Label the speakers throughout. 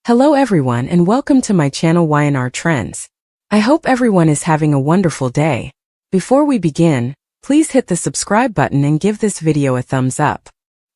Speaker 1: Hello everyone and welcome to my channel Y&R Trends. I hope everyone is having a wonderful day. Before we begin, please hit the subscribe button and give this video a thumbs up.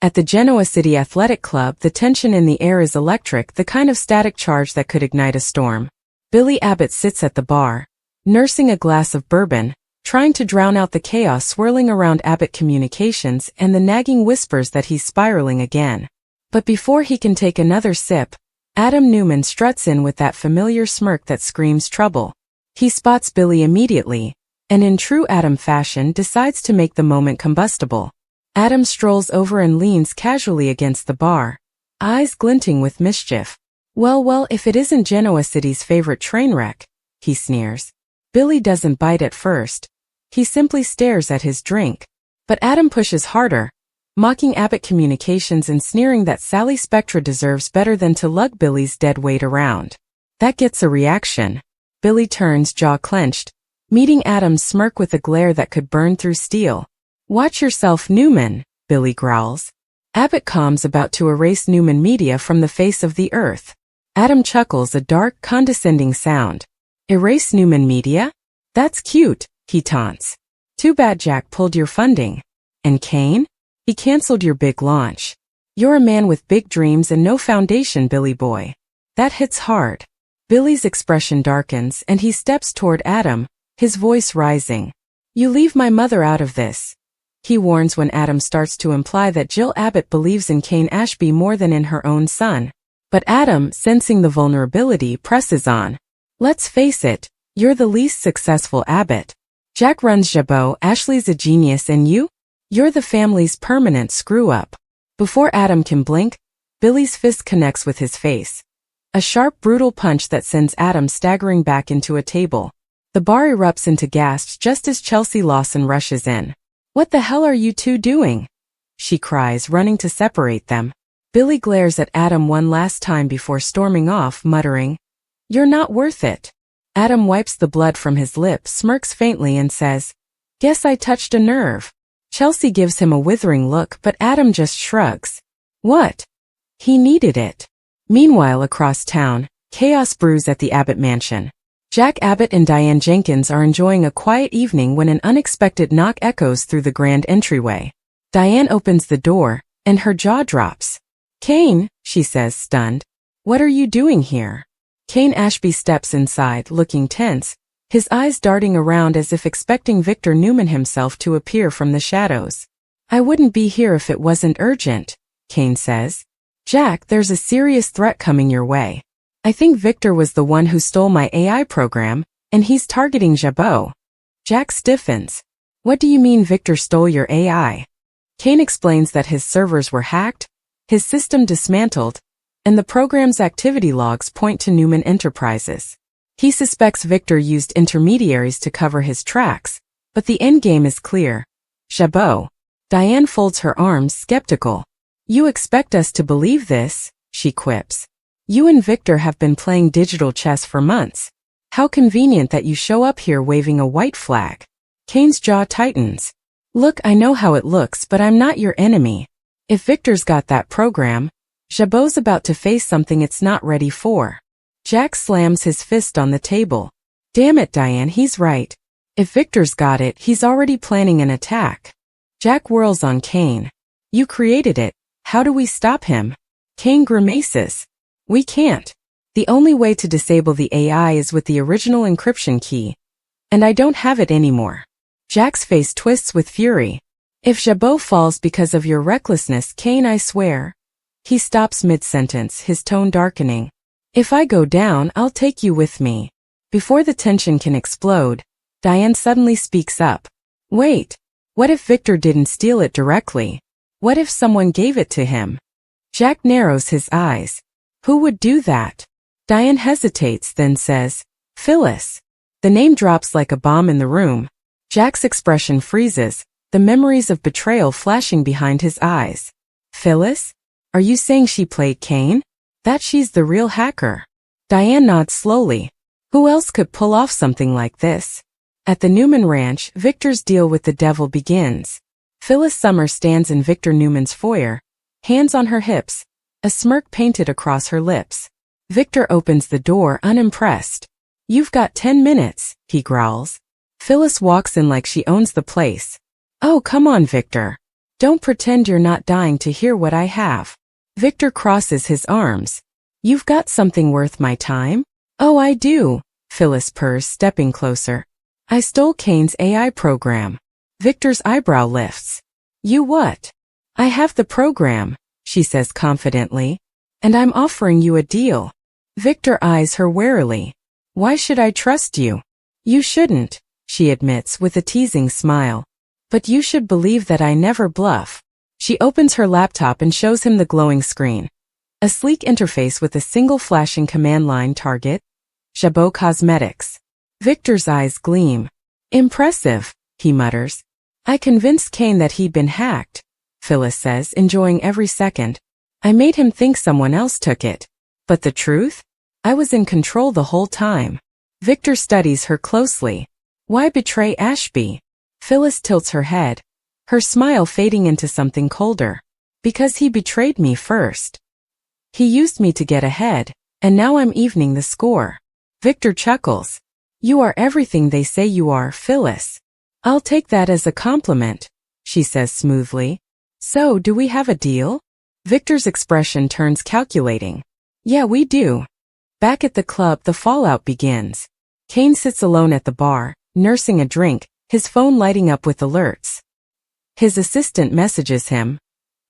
Speaker 1: At the Genoa City Athletic Club, the tension in the air is electric, the kind of static charge that could ignite a storm. Billy Abbott sits at the bar, nursing a glass of bourbon, trying to drown out the chaos swirling around Abbott Communications and the nagging whispers that he's spiraling again. But before he can take another sip, Adam Newman struts in with that familiar smirk that screams trouble. He spots Billy immediately, and in true Adam fashion decides to make the moment combustible. Adam strolls over and leans casually against the bar, eyes glinting with mischief. Well, if it isn't Genoa City's favorite train wreck, he sneers. Billy doesn't bite at first. He simply stares at his drink. But Adam pushes harder, mocking Abbott Communications and sneering that Sally Spectra deserves better than to lug Billy's dead weight around. That gets a reaction. Billy turns, jaw clenched, meeting Adam's smirk with a glare that could burn through steel. "Watch yourself, Newman," Billy growls. Abbott calms, about to erase Newman Media from the face of the earth. Adam chuckles, a dark, condescending sound. "Erase Newman Media? That's cute," he taunts. "Too bad Jack pulled your funding. And Kane? He canceled your big launch. You're a man with big dreams and no foundation, Billy boy." That hits hard. Billy's expression darkens and he steps toward Adam, his voice rising. "You leave my mother out of this," he warns when Adam starts to imply that Jill Abbott believes in Kane Ashby more than in her own son. But Adam, sensing the vulnerability, presses on. "Let's face it, you're the least successful Abbott. Jack runs Jabot, Ashley's a genius, and you're the family's permanent screw-up." Before Adam can blink, Billy's fist connects with his face. A sharp, brutal punch that sends Adam staggering back into a table. The bar erupts into gasps just as Chelsea Lawson rushes in. "What the hell are you two doing?" she cries, running to separate them. Billy glares at Adam one last time before storming off, muttering, "You're not worth it." Adam wipes the blood from his lip, smirks faintly and says, "Guess I touched a nerve." Chelsea gives him a withering look, but Adam just shrugs. What? He needed it. Meanwhile, across town, chaos brews at the Abbott mansion. Jack Abbott and Diane Jenkins are enjoying a quiet evening when an unexpected knock echoes through the grand entryway. Diane opens the door, and her jaw drops. "Kane," she says, stunned. "What are you doing here?" Kane Ashby steps inside, looking tense, his eyes darting around as if expecting Victor Newman himself to appear from the shadows. "I wouldn't be here if it wasn't urgent," Kane says. "Jack, there's a serious threat coming your way. I think Victor was the one who stole my AI program, and he's targeting Jabot." Jack stiffens. "What do you mean Victor stole your AI?" Kane explains that his servers were hacked, his system dismantled, and the program's activity logs point to Newman Enterprises. He suspects Victor used intermediaries to cover his tracks, but the endgame is clear. Jabot. Diane folds her arms, skeptical. "You expect us to believe this?" she quips. "You and Victor have been playing digital chess for months. How convenient that you show up here waving a white flag." Kane's jaw tightens. "Look, I know how it looks, but I'm not your enemy. If Victor's got that program, Jabot's about to face something it's not ready for." Jack slams his fist on the table. "Damn it, Diane, he's right. If Victor's got it, he's already planning an attack." Jack whirls on Kane. "You created it. How do we stop him?" Kane grimaces. "We can't. The only way to disable the AI is with the original encryption key. And I don't have it anymore." Jack's face twists with fury. "If Jabot falls because of your recklessness, Kane, I swear." He stops mid-sentence, his tone darkening. "If I go down, I'll take you with me." Before the tension can explode, Diane suddenly speaks up. "Wait. What if Victor didn't steal it directly? What if someone gave it to him?" Jack narrows his eyes. "Who would do that?" Diane hesitates, then says, "Phyllis." The name drops like a bomb in the room. Jack's expression freezes, the memories of betrayal flashing behind his eyes. "Phyllis? Are you saying she played Kane? That she's the real hacker?" Diane nods slowly. Who else could pull off something like this? At the Newman Ranch, Victor's deal with the devil begins. Phyllis Summer stands in Victor Newman's foyer, hands on her hips, a smirk painted across her lips. Victor opens the door unimpressed. You've got 10 minutes, he growls. Phyllis walks in like she owns the place. Oh, come on, Victor. Don't pretend you're not dying to hear what I have. Victor crosses his arms. You've got something worth my time? Oh, I do, Phyllis purrs, stepping closer. I stole Kane's AI program. Victor's eyebrow lifts. You what? I have the program, she says confidently. And I'm offering you a deal. Victor eyes her warily. Why should I trust you? You shouldn't, she admits with a teasing smile. But you should believe that I never bluff. She opens her laptop and shows him the glowing screen. A sleek interface with a single flashing command line target. Jabot Cosmetics. Victor's eyes gleam. Impressive, he mutters. I convinced Kane that he'd been hacked, Phyllis says, enjoying every second. I made him think someone else took it. But the truth? I was in control the whole time. Victor studies her closely. Why betray Ashby? Phyllis tilts her head, her smile fading into something colder. Because he betrayed me first. He used me to get ahead, and now I'm evening the score. Victor chuckles. You are everything they say you are, Phyllis. I'll take that as a compliment, she says smoothly. So, do we have a deal? Victor's expression turns calculating. Yeah, we do. Back at the club, the fallout begins. Kane sits alone at the bar, nursing a drink, his phone lighting up with alerts. His assistant messages him.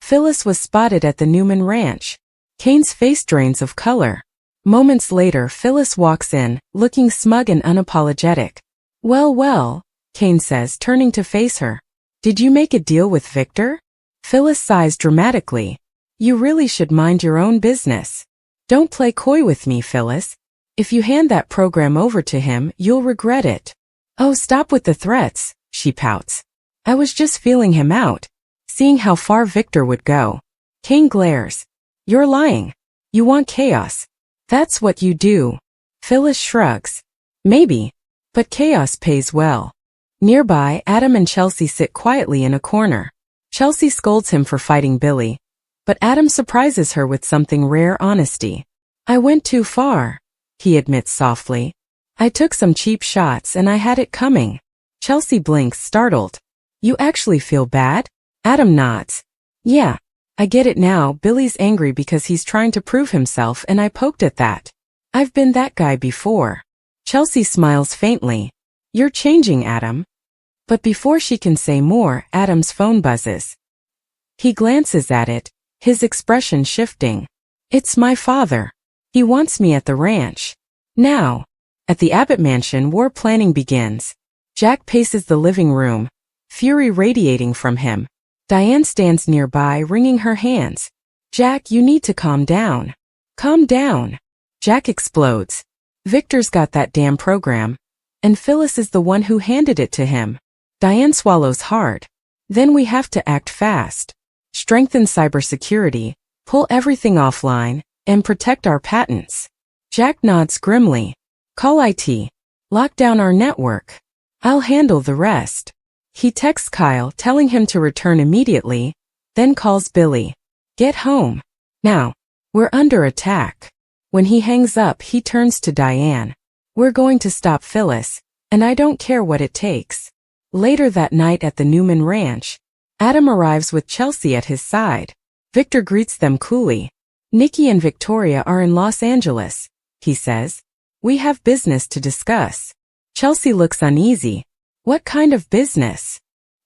Speaker 1: Phyllis was spotted at the Newman Ranch. Kane's face drains of color. Moments later, Phyllis walks in, looking smug and unapologetic. Well, Kane says, turning to face her. Did you make a deal with Victor? Phyllis sighs dramatically. You really should mind your own business. Don't play coy with me, Phyllis. If you hand that program over to him, you'll regret it. Oh, stop with the threats, she pouts. I was just feeling him out, seeing how far Victor would go. Kane glares. You're lying. You want chaos. That's what you do. Phyllis shrugs. Maybe. But chaos pays well. Nearby, Adam and Chelsea sit quietly in a corner. Chelsea scolds him for fighting Billy. But Adam surprises her with something rare honesty. I went too far, he admits softly. I took some cheap shots and I had it coming. Chelsea blinks, startled. You actually feel bad? Adam nods. Yeah. I get it now. Billy's angry because he's trying to prove himself and I poked at that. I've been that guy before. Chelsea smiles faintly. You're changing, Adam. But before she can say more, Adam's phone buzzes. He glances at it, his expression shifting. It's my father. He wants me at the ranch. Now. At the Abbott mansion, war planning begins. Jack paces the living room, fury radiating from him. Diane stands nearby, wringing her hands. Jack, you need to calm down. Calm down. Jack explodes. Victor's got that damn program. And Phyllis is the one who handed it to him. Diane swallows hard. Then we have to act fast. Strengthen cybersecurity, pull everything offline, and protect our patents. Jack nods grimly. Call IT. Lock down our network. I'll handle the rest. He texts Kyle, telling him to return immediately, then calls Billy. Get home. Now. We're under attack. When he hangs up, he turns to Diane. We're going to stop Phyllis, and I don't care what it takes. Later that night at the Newman Ranch, Adam arrives with Chelsea at his side. Victor greets them coolly. Nikki and Victoria are in Los Angeles, he says. We have business to discuss. Chelsea looks uneasy. What kind of business?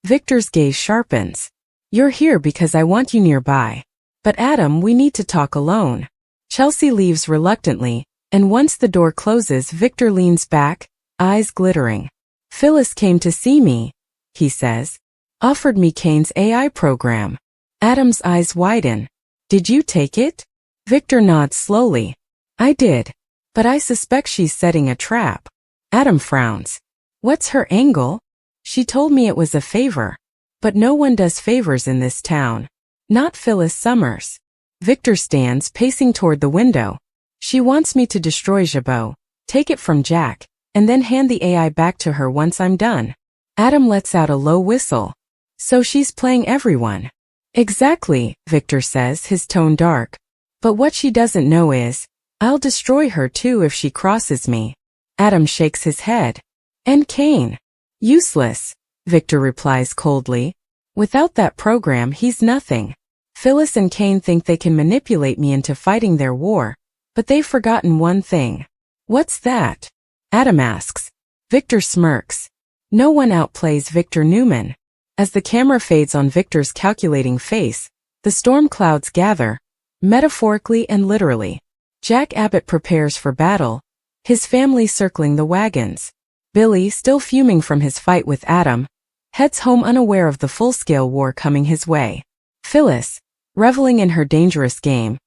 Speaker 1: Victor's gaze sharpens. You're here because I want you nearby. But Adam, we need to talk alone. Chelsea leaves reluctantly, and once the door closes, Victor leans back, eyes glittering. Phyllis came to see me, he says. Offered me Kane's AI program. Adam's eyes widen. Did you take it? Victor nods slowly. I did. But I suspect she's setting a trap. Adam frowns. What's her angle? She told me it was a favor. But no one does favors in this town. Not Phyllis Summers. Victor stands, pacing toward the window. She wants me to destroy Jabot, take it from Jack, and then hand the AI back to her once I'm done. Adam lets out a low whistle. So she's playing everyone. Exactly, Victor says, his tone dark. But what she doesn't know is, I'll destroy her too if she crosses me. Adam shakes his head. And Kane? Useless, Victor replies coldly. Without that program, he's nothing. Phyllis and Kane think they can manipulate me into fighting their war, but they've forgotten one thing. What's that? Adam asks. Victor smirks. No one outplays Victor Newman. As the camera fades on Victor's calculating face, the storm clouds gather, metaphorically and literally. Jack Abbott prepares for battle, his family circling the wagons. Billy, still fuming from his fight with Adam, heads home unaware of the full-scale war coming his way. Phyllis, reveling in her dangerous game,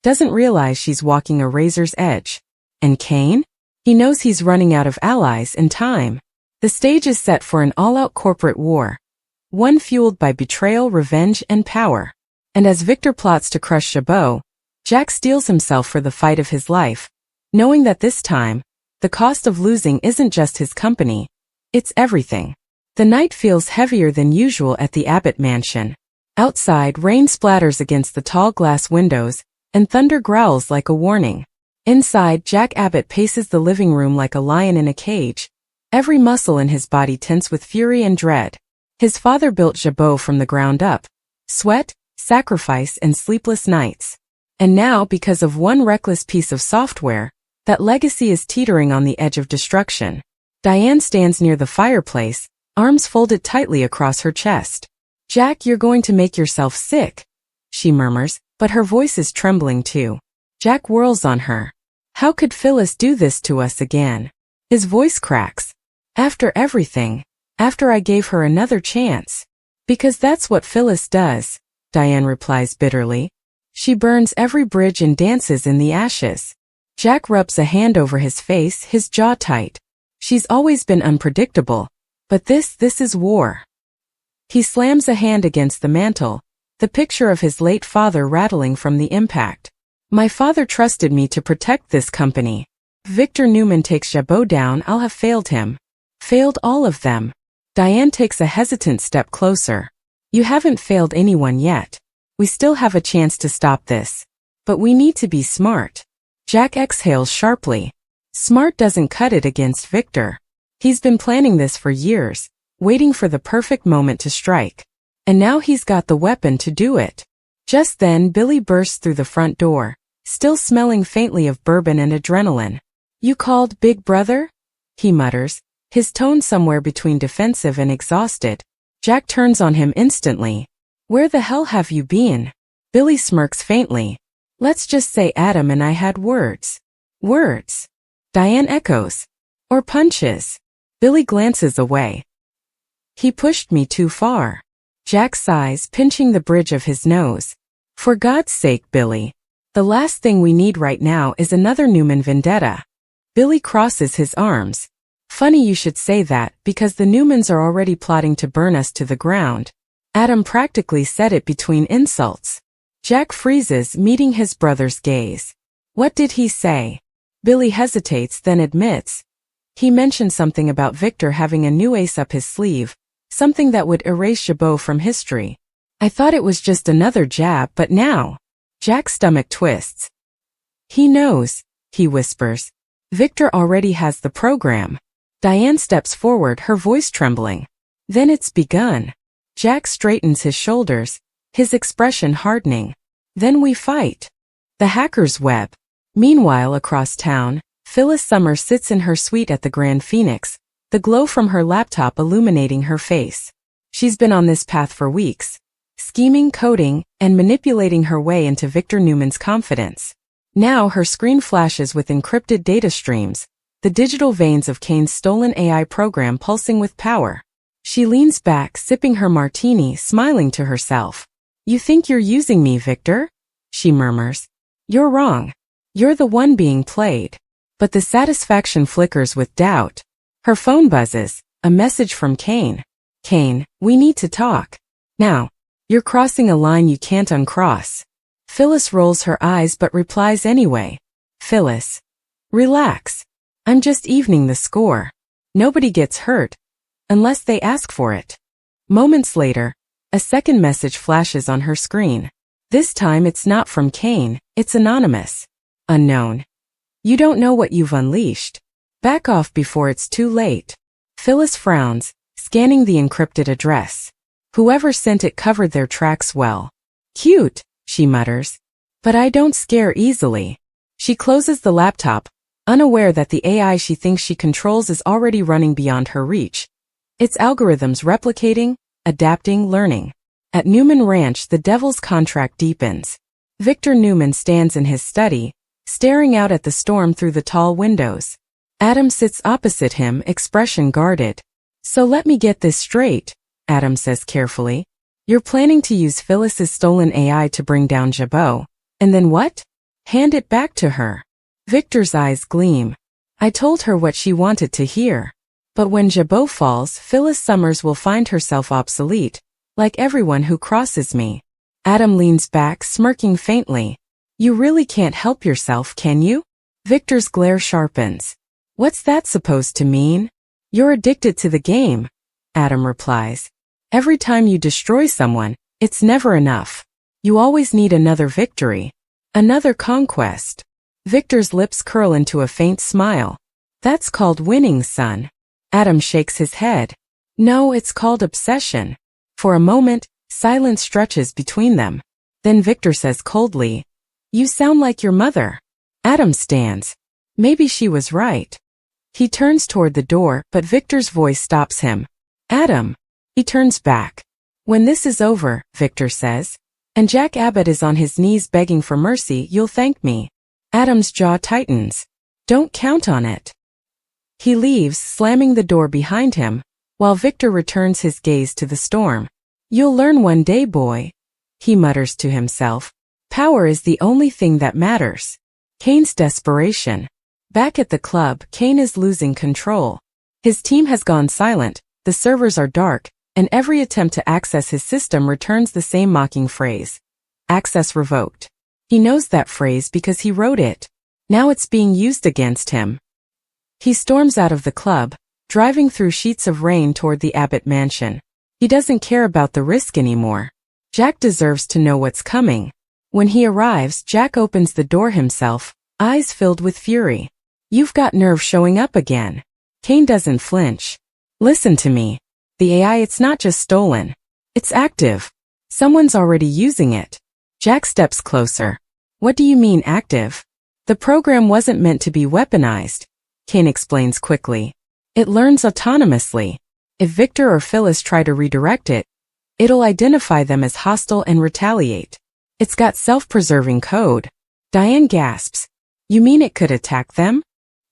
Speaker 1: doesn't realize she's walking a razor's edge. And Kane? He knows he's running out of allies and time. The stage is set for an all-out corporate war, one fueled by betrayal, revenge, and power. And as Victor plots to crush Chabot, Jack steels himself for the fight of his life, knowing that this time, the cost of losing isn't just his company, it's everything. The night feels heavier than usual at the Abbott mansion. Outside, rain splatters against the tall glass windows, and thunder growls like a warning. Inside, Jack Abbott paces the living room like a lion in a cage, every muscle in his body tense with fury and dread. His father built Chabot from the ground up. Sweat, sacrifice, and sleepless nights. And now, because of one reckless piece of software, that legacy is teetering on the edge of destruction. Diane stands near the fireplace, arms folded tightly across her chest. Jack, you're going to make yourself sick, she murmurs, but her voice is trembling too. Jack whirls on her. How could Phyllis do this to us again? His voice cracks. After everything, after I gave her another chance. Because that's what Phyllis does, Diane replies bitterly. She burns every bridge and dances in the ashes. Jack rubs a hand over his face, his jaw tight. She's always been unpredictable, but this is war. He slams a hand against the mantel, the picture of his late father rattling from the impact. My father trusted me to protect this company. Victor Newman takes Chabot down. I'll have failed him. Failed all of them. Diane takes a hesitant step closer. You haven't failed anyone yet. We still have a chance to stop this. But we need to be smart. Jack exhales sharply. Smart doesn't cut it against Victor. He's been planning this for years, waiting for the perfect moment to strike. And now he's got the weapon to do it. Just then, Billy bursts through the front door, still smelling faintly of bourbon and adrenaline. You called Big Brother? He mutters, his tone somewhere between defensive and exhausted. Jack turns on him instantly. Where the hell have you been? Billy smirks faintly. Let's just say Adam and I had words. Words. Diane echoes. Or punches. Billy glances away. He pushed me too far. Jack sighs, pinching the bridge of his nose. For God's sake, Billy. The last thing we need right now is another Newman vendetta. Billy crosses his arms. Funny you should say that, because the Newmans are already plotting to burn us to the ground. Adam practically said it between insults. Jack freezes, meeting his brother's gaze. What did he say? Billy hesitates, then admits. He mentioned something about Victor having a new ace up his sleeve, something that would erase Chabot from history. I thought it was just another jab, but now. Jack's stomach twists. He knows, he whispers. Victor already has the program. Diane steps forward, her voice trembling. Then it's begun. Jack straightens his shoulders, his expression hardening. Then we fight. The hacker's web. Meanwhile, across town, Phyllis Summer sits in her suite at the Grand Phoenix, the glow from her laptop illuminating her face. She's been on this path for weeks, scheming, coding, and manipulating her way into Victor Newman's confidence. Now her screen flashes with encrypted data streams, the digital veins of Kane's stolen AI program pulsing with power. She leans back, sipping her martini, smiling to herself. You think you're using me, Victor? She murmurs. You're wrong. You're the one being played. But the satisfaction flickers with doubt. Her phone buzzes, a message from Kane. Kane, we need to talk. Now. You're crossing a line you can't uncross. Phyllis rolls her eyes but replies anyway. Phyllis. Relax. I'm just evening the score. Nobody gets hurt. Unless they ask for it. Moments later, a second message flashes on her screen. This time it's not from Kane, it's anonymous. Unknown. You don't know what you've unleashed. Back off before it's too late. Phyllis frowns, scanning the encrypted address. Whoever sent it covered their tracks well. Cute, she mutters. But I don't scare easily. She closes the laptop, unaware that the AI she thinks she controls is already running beyond her reach. Its algorithms replicating, adapting, learning. At Newman Ranch, the devil's contract deepens. Victor Newman stands in his study, staring out at the storm through the tall windows. Adam sits opposite him, expression guarded. So let me get this straight, Adam says carefully. You're planning to use Phyllis's stolen AI to bring down Jabot. And then what? Hand it back to her. Victor's eyes gleam. I told her what she wanted to hear. But when Jabot falls, Phyllis Summers will find herself obsolete, like everyone who crosses me. Adam leans back, smirking faintly. You really can't help yourself, can you? Victor's glare sharpens. What's that supposed to mean? You're addicted to the game, Adam replies. Every time you destroy someone, it's never enough. You always need another victory. Another conquest. Victor's lips curl into a faint smile. That's called winning, son. Adam shakes his head. No, it's called obsession. For a moment, silence stretches between them. Then Victor says coldly, You sound like your mother. Adam stands. Maybe she was right. He turns toward the door, but Victor's voice stops him. Adam. He turns back. When this is over, Victor says, and Jack Abbott is on his knees begging for mercy, you'll thank me. Adam's jaw tightens. Don't count on it. He leaves, slamming the door behind him, while Victor returns his gaze to the storm. You'll learn one day, boy, he mutters to himself. Power is the only thing that matters. Kane's desperation. Back at the club, Kane is losing control. His team has gone silent, the servers are dark, and every attempt to access his system returns the same mocking phrase. Access revoked. He knows that phrase because he wrote it. Now it's being used against him. He storms out of the club, driving through sheets of rain toward the Abbott mansion. He doesn't care about the risk anymore. Jack deserves to know what's coming. When he arrives, Jack opens the door himself, eyes filled with fury. You've got nerve showing up again. Kane doesn't flinch. Listen to me. The AI, it's not just stolen. It's active. Someone's already using it. Jack steps closer. What do you mean active? The program wasn't meant to be weaponized, Kane explains quickly. It learns autonomously. If Victor or Phyllis try to redirect it, it'll identify them as hostile and retaliate. It's got self-preserving code. Diane gasps. You mean it could attack them?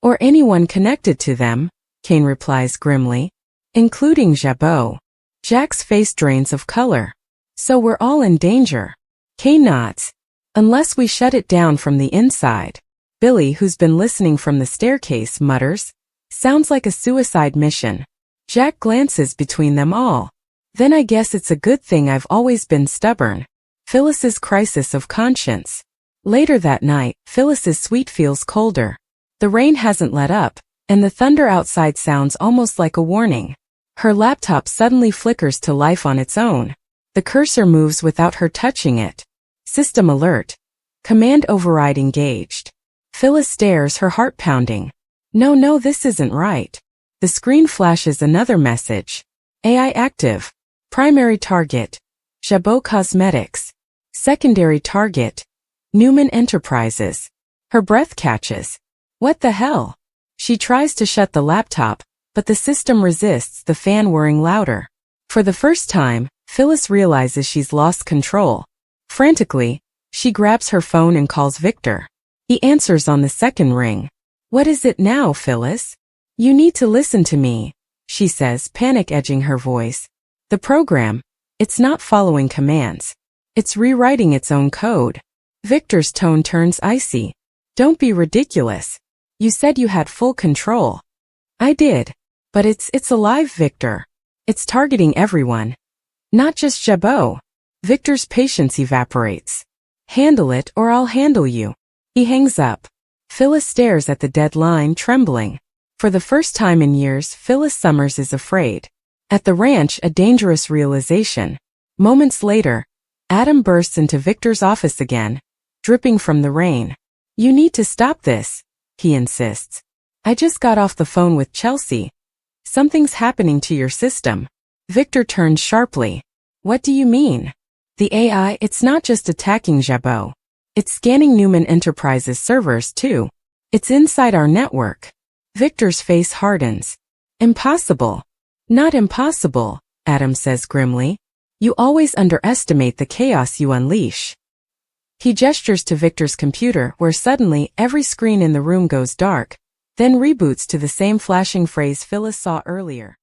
Speaker 1: Or anyone connected to them? Kane replies grimly. Including Jabot. Jack's face drains of color. So we're all in danger. Kane nods. Unless we shut it down from the inside. Billy, who's been listening from the staircase, mutters. Sounds like a suicide mission. Jack glances between them all. Then I guess it's a good thing I've always been stubborn. Phyllis's crisis of conscience. Later that night, Phyllis's suite feels colder. The rain hasn't let up, and the thunder outside sounds almost like a warning. Her laptop suddenly flickers to life on its own. The cursor moves without her touching it. System alert. Command override engaged. Phyllis stares, her heart pounding. No, this isn't right. The screen flashes another message. AI active. Primary target. Jabot Cosmetics. Secondary target. Newman Enterprises. Her breath catches. What the hell? She tries to shut the laptop, but the system resists, the fan whirring louder. For the first time, Phyllis realizes she's lost control. Frantically, she grabs her phone and calls Victor. He answers on the second ring. What is it now, Phyllis? You need to listen to me, she says, panic edging her voice. The program, it's not following commands. It's rewriting its own code. Victor's tone turns icy. Don't be ridiculous. You said you had full control. I did. But it's alive, Victor. It's targeting everyone. Not just Jabot. Victor's patience evaporates. Handle it or I'll handle you. He hangs up. Phyllis stares at the dead line, trembling. For the first time in years, Phyllis Summers is afraid. At the ranch, a dangerous realization. Moments later, Adam bursts into Victor's office again, dripping from the rain. You need to stop this, he insists. I just got off the phone with Chelsea. Something's happening to your system. Victor turns sharply. What do you mean? The AI, it's not just attacking Jabot. It's scanning Newman Enterprises servers too. It's inside our network. Victor's face hardens. Impossible. Not impossible, Adam says grimly. You always underestimate the chaos you unleash. He gestures to Victor's computer where suddenly every screen in the room goes dark, then reboots to the same flashing phrase Phyllis saw earlier.